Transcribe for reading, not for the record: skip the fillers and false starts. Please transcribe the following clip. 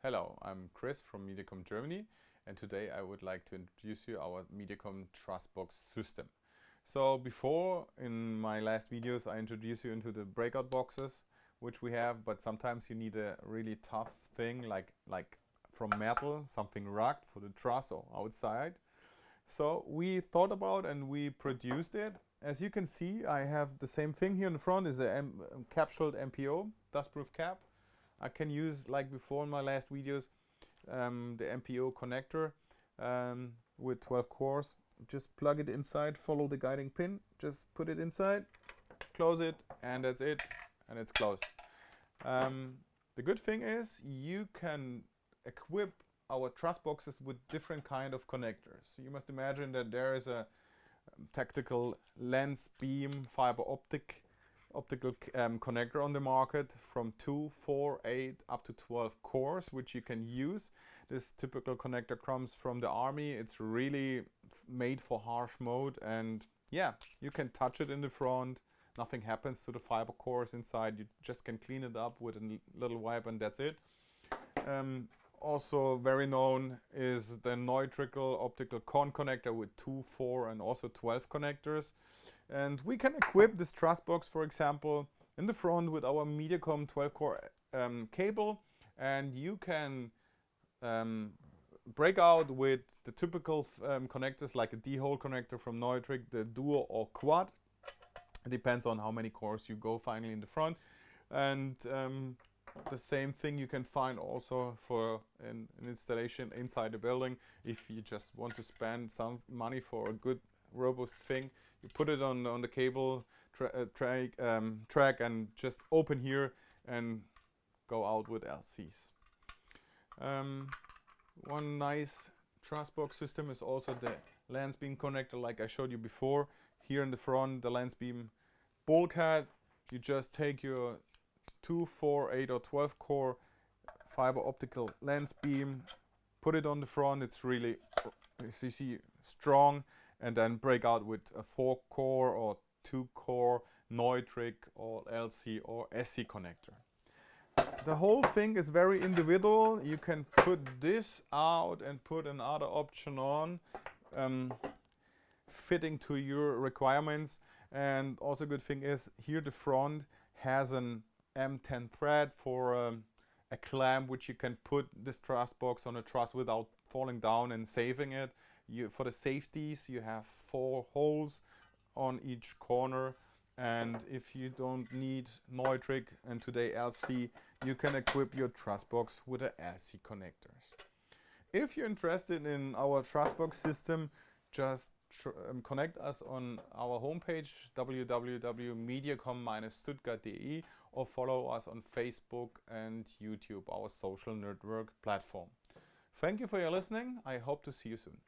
Hello, I'm Chris from Mediacom Germany, and today I would like to introduce you our Mediacom Trussbox system. So before, in my last videos, I introduced you into the breakout boxes which we have, but sometimes you need a really tough thing like from metal, something rugged for the truss or outside. So we thought about and we produced it. As you can see, I have the same thing here in the front, is a capsuled MPO, dustproof cap. I can use, like before in my last videos, the MPO connector with 12 cores. Just plug it inside, follow the guiding pin, just put it inside, close it, and that's it, and it's closed. The good thing is you can equip our truss boxes with different kind of connectors. You must imagine that there is a tactical lens beam fiber optical connector on the market from 2, 4, 8 up to 12 cores, which you can use. This typical connector comes from the army. It's really made for harsh mode, and yeah, you can touch it in the front. Nothing happens to the fiber cores inside. You just can clean it up with a little wipe and that's it. Also very known is the Neutrical optical con connector with 2, 4 and also 12 connectors. And we can equip this truss box, for example, in the front with our Mediacom 12 core cable, and you can break out with the typical connectors like a D-hole connector from Neutric, the duo or quad. It depends on how many cores you go finally in the front. And the same thing you can find also for an installation inside the building. If you just want to spend some money for a good robust thing, you put it on the cable track and just open here and go out with LCs. One nice truss box system is also the lens beam connector, like I showed you before. Here in the front, the lens beam bulkhead. You just take your 2, 4, 8 or 12 core fiber optical lens beam, put it on the front. It's really, as you see, strong, and then break out with a 4 core or 2 core Neutric or LC or SC connector. The whole thing is very individual. You can put this out and put another option on, fitting to your requirements. And also good thing is here the front has an M10 thread for a clamp which you can put this truss box on a truss without falling down and saving it. For the safeties you have 4 holes on each corner, and if you don't need Neutric and today LC, you can equip your truss box with a LC connectors. If you're interested in our truss box system, just connect us on our homepage www.mediacom-stuttgart.de or follow us on Facebook and YouTube, our social network platform. Thank you for your listening. I hope to see you soon.